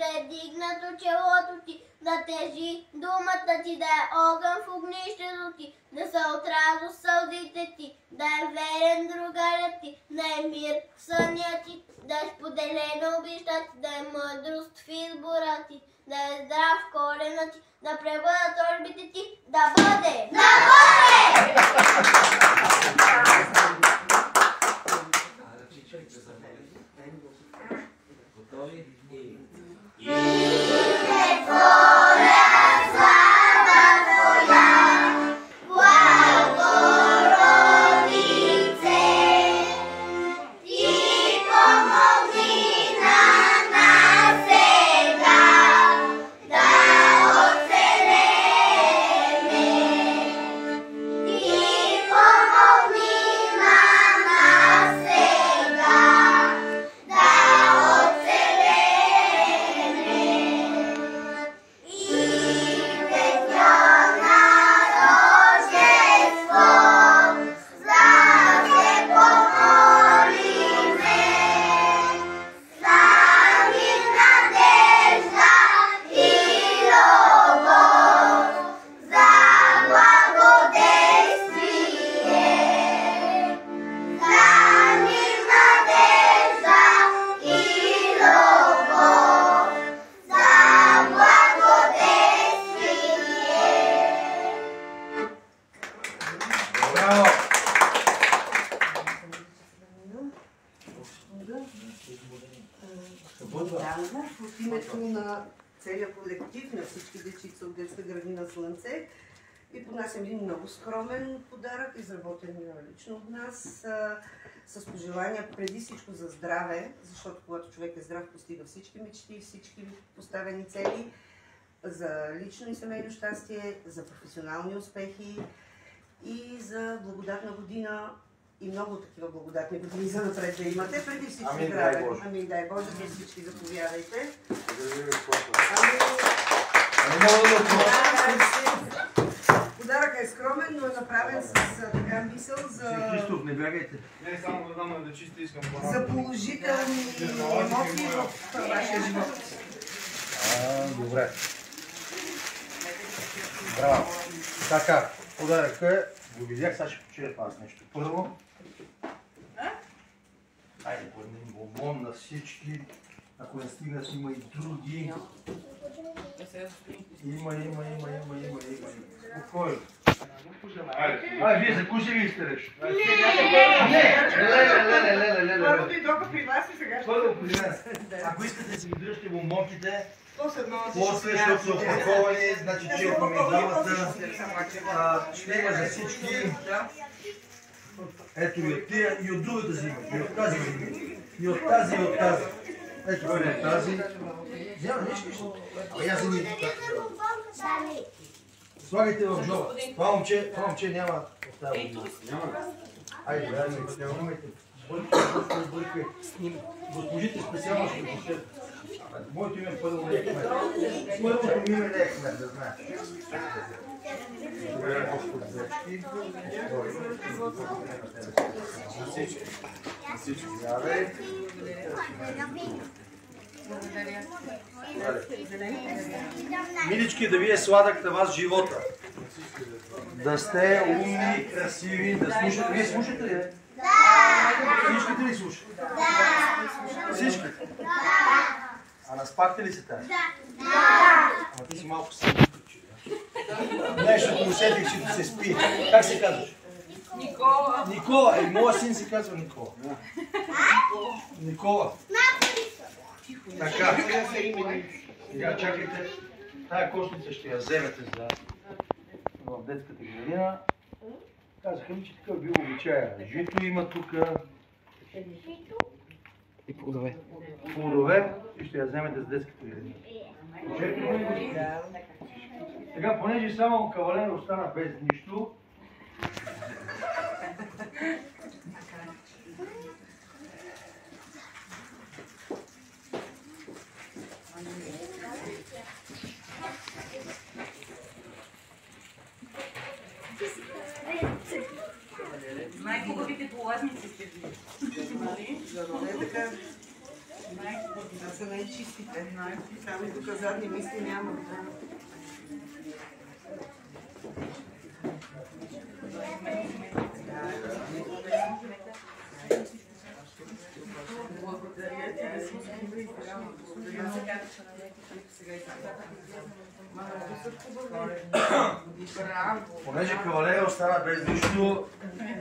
да е дигнато челото ти, да тежи думата ти, да е огън в огнището ти, да са от радост сълзите ти, да е верен другарят ти, да е мир в съня ти, да е споделена обичта ти, да е мъдрост в избора ти, да е здрав корена ти, да пребъдат орбите ти, да бъде! Да бъде! Готови? От името на целия колектив, на всички дечица от детска градина Слънце, ви поднасям един много скромен подарък, изработен лично от нас, с пожелания преди всичко за здраве, защото когато човек е здрав, постига всички мечти, всички поставени цели, за лично и семейно щастие, за професионални успехи и за благодатна година. И много такива благодатни години за напред да имате. Преди всичко здраве. Амин, дай Боже, за всички заповядайте. Подаръкът е скромен, но е направен с така мисъл за... Христов, не бягайте. Не, само да дам да чисто искам. За положителни емоции в вашия живот. Добре. Браво. Така, подаръка го видях, сега ще почерпа аз нещо. Първо, айде по един бомбон на всички, ако не стигнат има и други. Има. Спокойно. Вие закусили ли сте нещо? Не! Първо дойдоха при вас и сега ще... Първо при нас. Ако искате да си ги дръжте бомбонките, после, защото са опаковани, значи черпаме и двамата. Ще има за всички. Ето и от тия, и от другата зима, и от тази зима. И от тази, и от тази. Ето и от тази. Взема, не искаш ли? Абе, аз зими. Слагайте в джоба. Това момче няма в тази година. Айде, снимайте. Бъркай. Госпожите специално ще го посетят. Моето име първо не е кмет. Първото ми име не е кмет, да знаеш. Милички, да ви е сладък на вас живота. Да сте умни, красиви, да слушате. Вие слушате ли? Да! Всичките ли слушате? Да! Всичките? Да! А наспахте ли се тази? Да! Ама ти си малко сън. Нещо усетих, че се спи. Как се казваш? Никола. Никола. Моя син се казва Никола. Никола. Така. Сега чакайте. Тая кошница ще я вземете в детската градина. Казаха ми, че такъв бил обичая. Жито има тук. И плодове. Плодове и ще я вземете с детската градина. Сега, понеже само кавалер остана без нищо, Най-хубавите полазници сте вие. са най-чистите. Само тук задни мисли няма. Благодаря ти да си живи и здраво. Благодаря. Понеже кавалерия остана без нищо,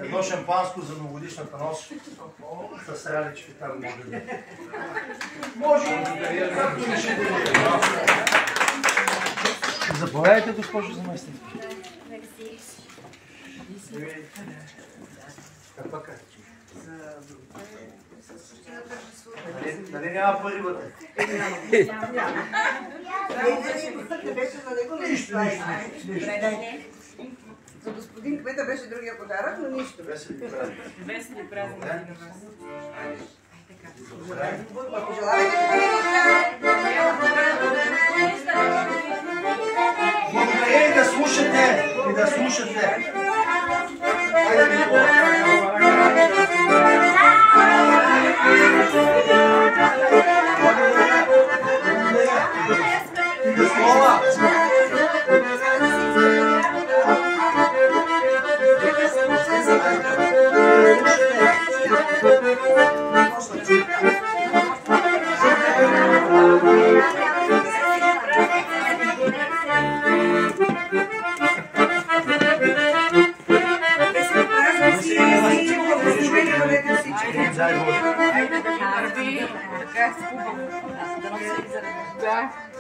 едно шампанско за новогодишната нощ с рялички там може да. Може и както решите да е. Заповядайте, госпожо заместник. Как е? Нали няма пари вътре? Не беше на него, но Нищо. за господин кмета беше другия подарък, но нищо. Весели празници на вас. Благодаря и да слушате, Хайде ми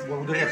благодаря.